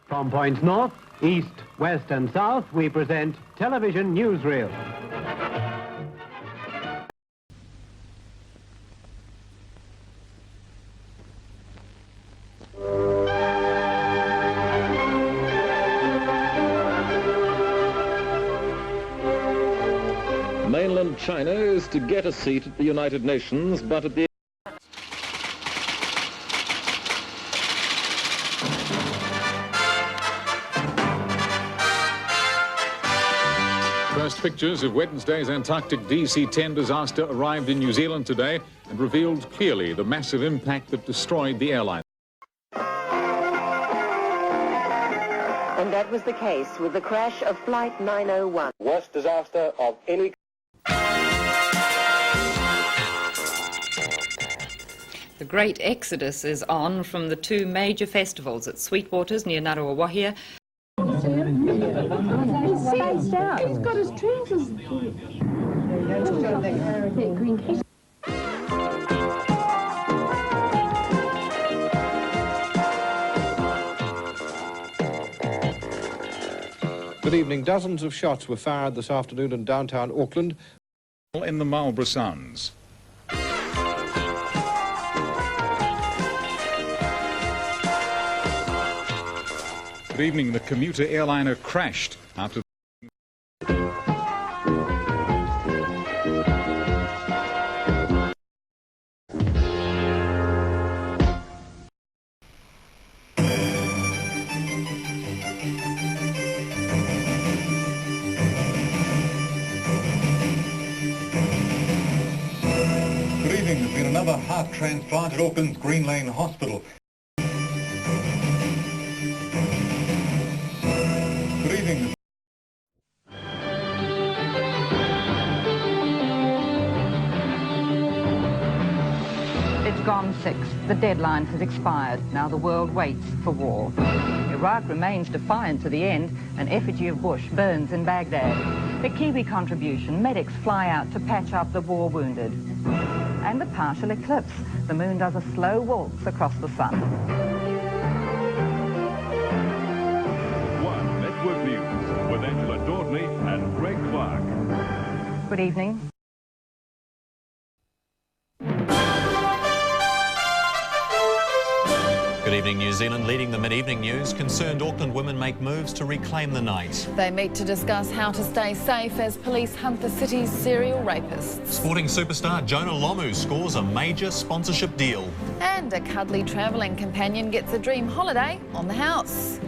From points north, east, west and south, we present Television Newsreel. Mainland China is to get a seat at the United Nations, but at the First pictures of Wednesday's Antarctic DC-10 disaster arrived in New Zealand today and revealed clearly the massive impact that destroyed the airline. And that was the case with the crash of Flight 901. Worst disaster of any... The great exodus is on from the two major festivals at Sweetwaters near Ngaruawahia. He's spaced out. He's got his trousers. Good evening. Dozens of shots were fired this afternoon in downtown Auckland. In the Marlborough Sounds. Good evening. The commuter airliner crashed after... Good evening. There's been another heart transplant at Auckland's Green Lane Hospital. Good evening. It's gone 6. The deadline has expired. Now the world waits for war. Iraq remains defiant to the end. An effigy of Bush burns in Baghdad. A Kiwi contribution. Medics fly out to patch up the war wounded. And the partial eclipse. The moon does a slow waltz across the sun. One Network News with Angela Dordney and Greg Clark. Good evening. Good evening, New Zealand. Leading the mid-evening news, concerned Auckland women make moves to reclaim the night. They meet to discuss how to stay safe as police hunt the city's serial rapists. Sporting superstar Jonah Lomu scores a major sponsorship deal. And a cuddly travelling companion gets a dream holiday on the house.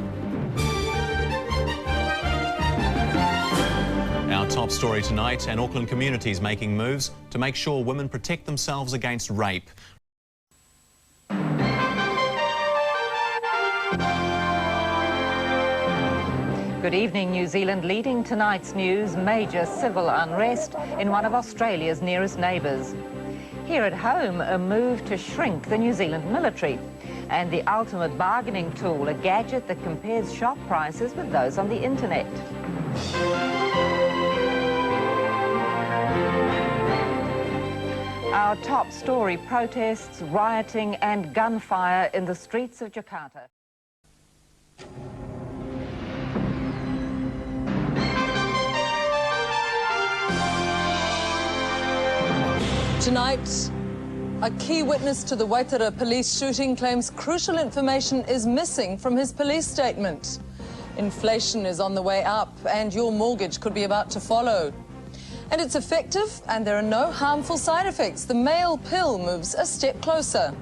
Our top story tonight, and Auckland communities making moves to make sure women protect themselves against rape. Good evening, New Zealand. Leading tonight's news, major civil unrest in one of Australia's nearest neighbours. Here at home, a move to shrink the New Zealand military. And the ultimate bargaining tool, a gadget that compares shop prices with those on the internet. Our top story, protests, rioting and gunfire in the streets of Jakarta. Tonight, a key witness to the Waitara police shooting claims crucial information is missing from his police statement. Inflation is on the way up and your mortgage could be about to follow. And it's effective and there are no harmful side effects. The male pill moves a step closer.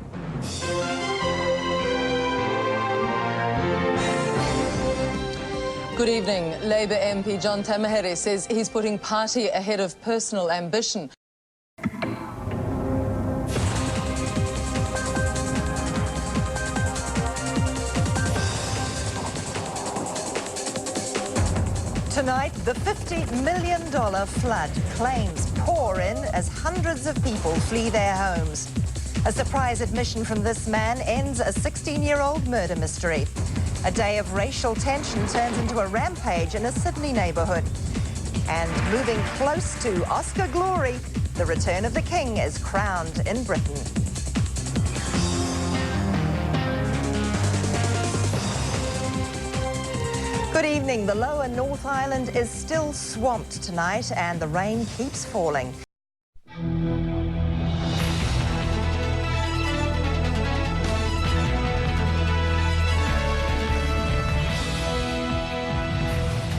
Good evening. Labour MP John Tamahere says he's putting party ahead of personal ambition. Tonight, the $50 million flood. Claims pour in as hundreds of people flee their homes. A surprise admission from this man ends a 16-year-old murder mystery. A day of racial tension turns into a rampage in a Sydney neighbourhood. And moving close to Oscar glory, the return of the King is crowned in Britain. Good evening. The lower North Island is still swamped tonight and the rain keeps falling.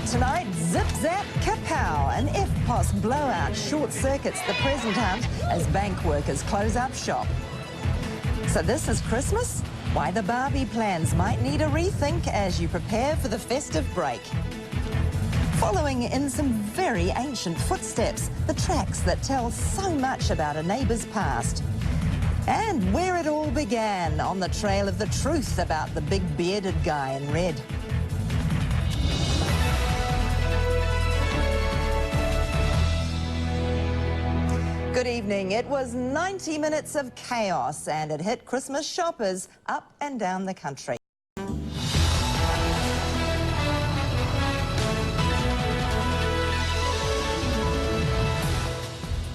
Tonight, zip zap kapow, an FPOS blowout short-circuits the present hunt as bank workers close up shop. So this is Christmas? Why the Barbie plans might need a rethink as you prepare for the festive break. Following in some very ancient footsteps, the tracks that tell so much about a neighbour's past. And where it all began, on the trail of the truth about the big bearded guy in red. Good evening. It was 90 minutes of chaos and it hit Christmas shoppers up and down the country.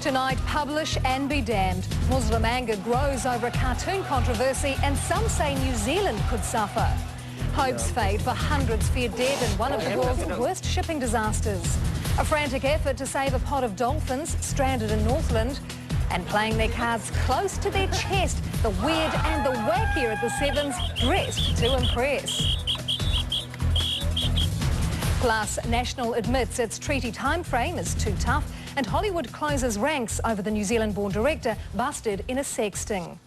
Tonight, publish and be damned. Muslim anger grows over a cartoon controversy and some say New Zealand could suffer. Hopes fade for hundreds feared dead in one of the world's worst shipping disasters. A frantic effort to save a pod of dolphins stranded in Northland. And playing their cards close to their chest, the weird and the wackier at the Sevens, dressed to impress. Plus, National admits its treaty timeframe is too tough, and Hollywood closes ranks over the New Zealand-born director busted in a sexting.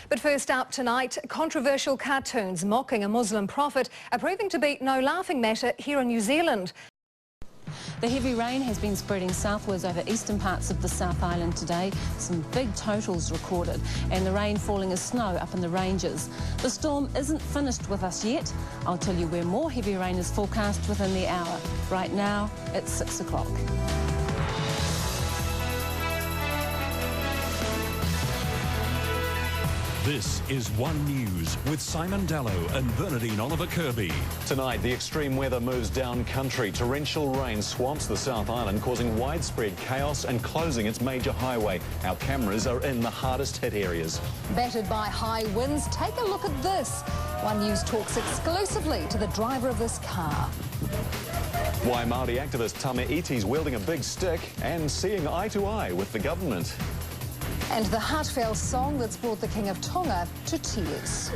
But first up tonight, controversial cartoons mocking a Muslim prophet are proving to be no laughing matter here in New Zealand. The heavy rain has been spreading southwards over eastern parts of the South Island today. Some big totals recorded, and the rain falling as snow up in the ranges. The storm isn't finished with us yet. I'll tell you where more heavy rain is forecast within the hour. Right now, it's 6 o'clock. This is One News with Simon Dallow and Bernadine Oliver Kirby. Tonight, the extreme weather moves down country. Torrential rain swamps the South Island, causing widespread chaos and closing its major highway. Our cameras are in the hardest hit areas. Battered by high winds, take a look at this. One News talks exclusively to the driver of this car. Why Māori activist Tame Iti's wielding a big stick and seeing eye to eye with the government. And the heartfelt song that's brought the King of Tonga to tears.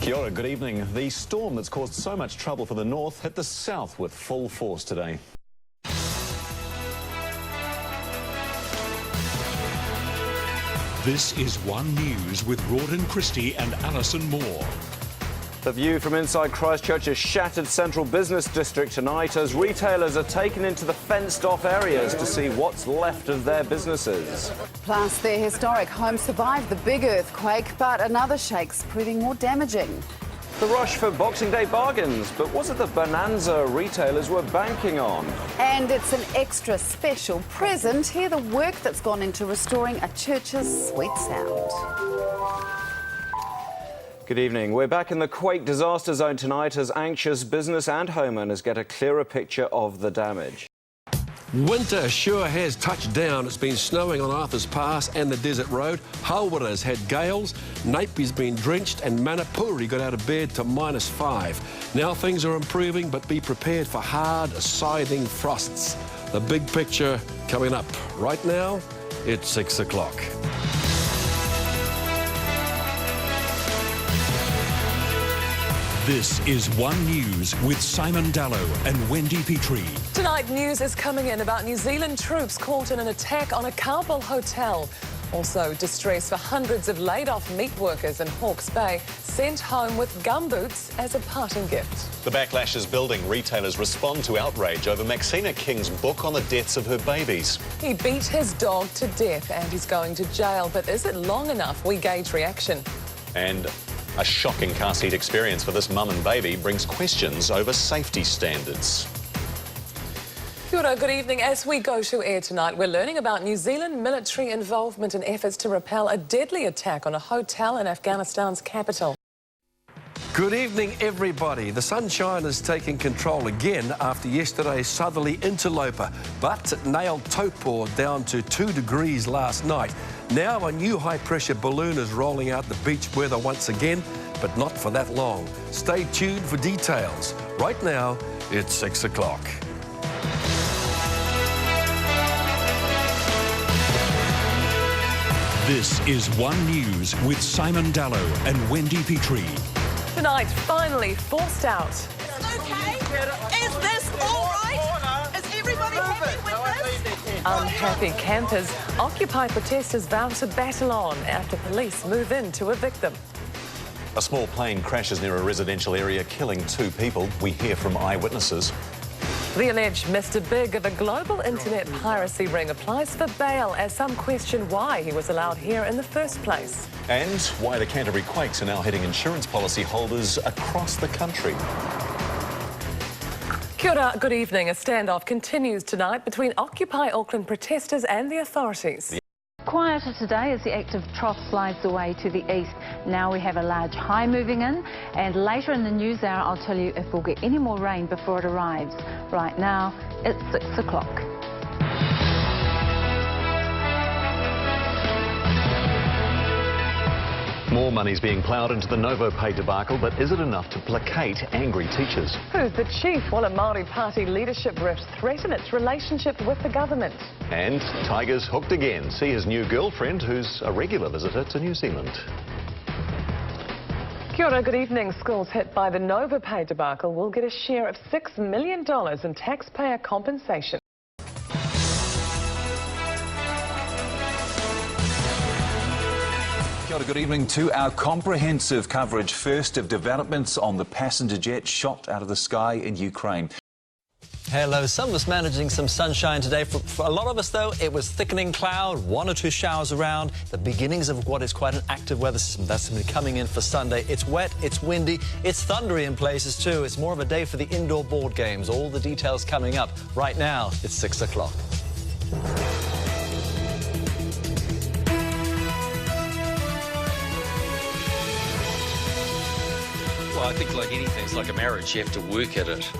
Kia ora, good evening. The storm that's caused so much trouble for the north hit the south with full force today. This is One News with Rawdon Christie and Alison Moore. The view from inside Christchurch's shattered central business district tonight as retailers are taken into the fenced-off areas to see what's left of their businesses. Plus, their historic home survived the big earthquake, but another shake's proving more damaging. The rush for Boxing Day bargains, but was it the bonanza retailers were banking on? And it's an extra special present. Hear the work that's gone into restoring a church's sweet sound. Good evening. We're back in the quake disaster zone tonight as anxious business and homeowners get a clearer picture of the damage. Winter sure has touched down. It's been snowing on Arthur's Pass and the Desert Road. Hulwera's had gales, Napier's been drenched, and Manapuri got out of bed to -5. Now things are improving, but be prepared for hard, scything frosts. The big picture coming up. Right now, it's 6 o'clock. This is One News with Simon Dallow and Wendy Petrie. Tonight, news is coming in about New Zealand troops caught in an attack on a Kabul hotel. Also, distress for hundreds of laid-off meat workers in Hawke's Bay sent home with gumboots as a parting gift. The backlash is building. Retailers respond to outrage over Maxina King's book on the deaths of her babies. He beat his dog to death and he's going to jail. But is it long enough? We gauge reaction. And a shocking car seat experience for this mum and baby brings questions over safety standards. Kia ora, good evening. As we go to air tonight, we're learning about New Zealand military involvement in efforts to repel a deadly attack on a hotel in Afghanistan's capital. Good evening, everybody. The sunshine is taking control again after yesterday's southerly interloper, but it nailed Taupō down to 2 degrees last night. Now a new high-pressure balloon is rolling out the beach weather once again, but not for that long. Stay tuned for details. Right now, it's 6 o'clock. This is One News with Simon Dallow and Wendy Petrie. Tonight, finally forced out. Okay. Is this all right? Is everybody happy with this? Unhappy campers, Occupy protesters vow to battle on after police move in to evict them. A small plane crashes near a residential area, killing 2 people. We hear from eyewitnesses. The alleged Mr. Big of a global internet piracy ring applies for bail as some question why he was allowed here in the first place. And why the Canterbury Quakes are now hitting insurance policy holders across the country. Kia ora, good evening. A standoff continues tonight between Occupy Auckland protesters and the authorities. Quieter today as the active trough slides away to the east. Now we have a large high moving in, and later in the news hour I'll tell you if we'll get any more rain before it arrives. Right now it's 6 o'clock. More money's being ploughed into the Novo Pay debacle, but is it enough to placate angry teachers? Who's the chief while a Māori party leadership rift threaten its relationship with the government? And Tiger's hooked again. See his new girlfriend, who's a regular visitor to New Zealand. Kia ora, good evening. Schools hit by the Novo Pay debacle will get a share of $6 million in taxpayer compensation. Kia ora, good evening to our comprehensive coverage first of developments on the passenger jet shot out of the sky in Ukraine. Hello, some of us managing some sunshine today. For a lot of us, though, it was thickening cloud, 1 or 2 showers around, the beginnings of what is quite an active weather system that's been coming in for Sunday. It's wet, it's windy, it's thundery in places too. It's more of a day for the indoor board games. All the details coming up. Right now, it's 6 o'clock. Well, I think like anything, it's like a marriage, you have to work at it.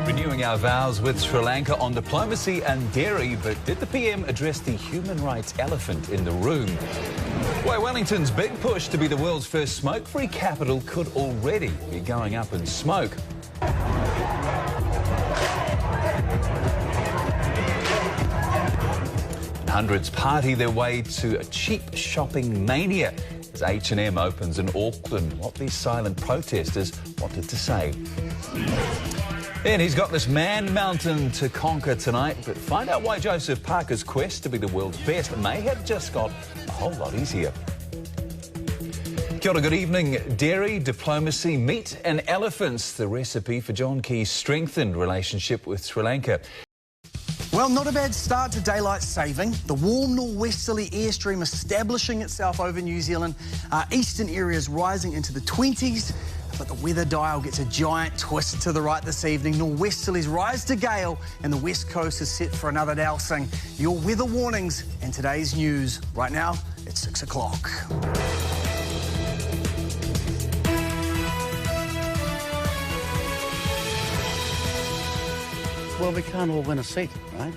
Renewing our vows with Sri Lanka on diplomacy and dairy, but did the PM address the human rights elephant in the room? Well, Wellington's big push to be the world's first smoke-free capital could already be going up in smoke. Hundreds party their way to a cheap shopping mania as H&M opens in Auckland. What these silent protesters wanted to say. And he's got this man mountain to conquer tonight, but find out why Joseph Parker's quest to be the world's best may have just got a whole lot easier. Kia ora, good evening. Dairy, diplomacy, meat and elephants, the recipe for John Key's strengthened relationship with Sri Lanka. Well, not a bad start to daylight saving. The warm northwesterly airstream establishing itself over New Zealand. Eastern areas rising into the 20s, but the weather dial gets a giant twist to the right this evening. Northwesterlies rise to gale, and the west coast is set for another dousing. Your weather warnings and today's news. Right now, it's 6 o'clock. Well, we can't all win a seat, right?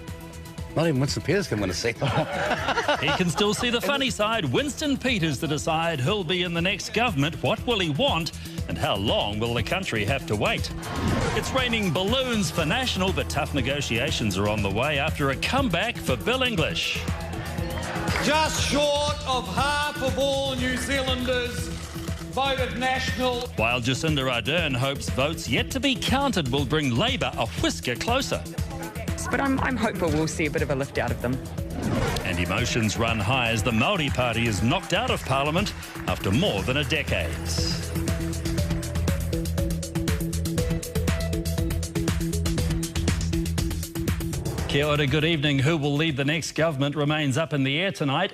Not even Winston Peters can win a seat. He can still see the funny side. Winston Peters to decide who'll be in the next government, what will he want, and how long will the country have to wait? It's raining balloons for National, but tough negotiations are on the way after a comeback for Bill English. Just short of half of all New Zealanders voted National. While Jacinda Ardern hopes votes yet to be counted will bring Labour a whisker closer. But I'm hopeful we'll see a bit of a lift out of them. And emotions run high as the Māori Party is knocked out of Parliament after more than a decade. Kia ora, good evening. Who will lead the next government remains up in the air tonight.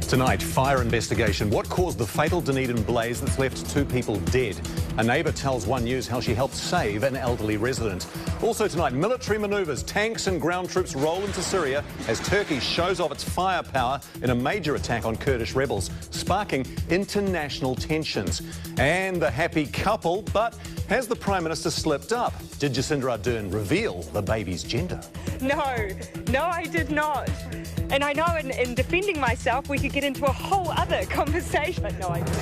Tonight, fire investigation. What caused the fatal Dunedin blaze that's left 2 people dead? A neighbour tells One News how she helped save an elderly resident. Also tonight, military manoeuvres, tanks and ground troops roll into Syria as Turkey shows off its firepower in a major attack on Kurdish rebels, sparking international tensions. And the happy couple, but has the Prime Minister slipped up? Did Jacinda Ardern reveal the baby's gender? No, I did not. And I know in defending myself, we could get into a whole other conversation, but no, I didn't.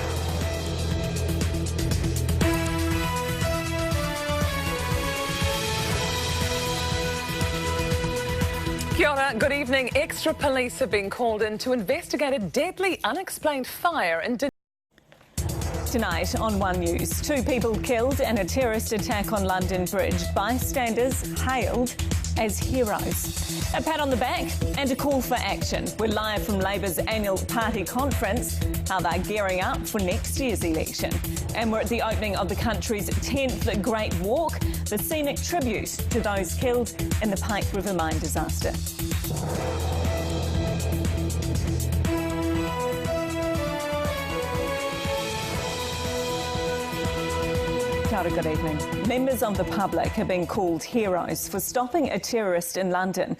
Kia ora, good evening. Extra police have been called in to investigate a deadly unexplained fire in Tonight on One News, 2 people killed in a terrorist attack on London Bridge. Bystanders hailed as heroes. A pat on the back and a call for action. We're live from Labour's annual party conference, how they're gearing up for next year's election. And we're at the opening of the country's 10th Great Walk, the scenic tribute to those killed in the Pike River mine disaster. Kia ora, good evening. Members of the public have been called heroes for stopping a terrorist in London.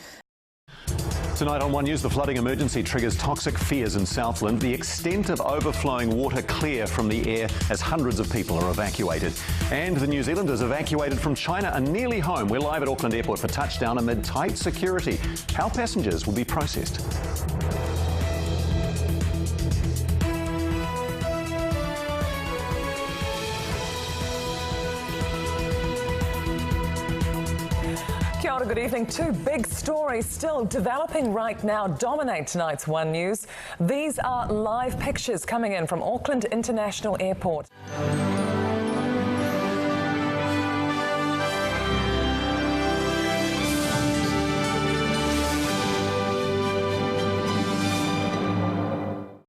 Tonight on One News, the flooding emergency triggers toxic fears in Southland. The extent of overflowing water clear from the air as hundreds of people are evacuated. And the New Zealanders evacuated from China are nearly home. We're live at Auckland Airport for touchdown amid tight security. How passengers will be processed. Kia ora, good evening. 2 big stories still developing right now dominate tonight's One News. These are live pictures coming in from Auckland International Airport.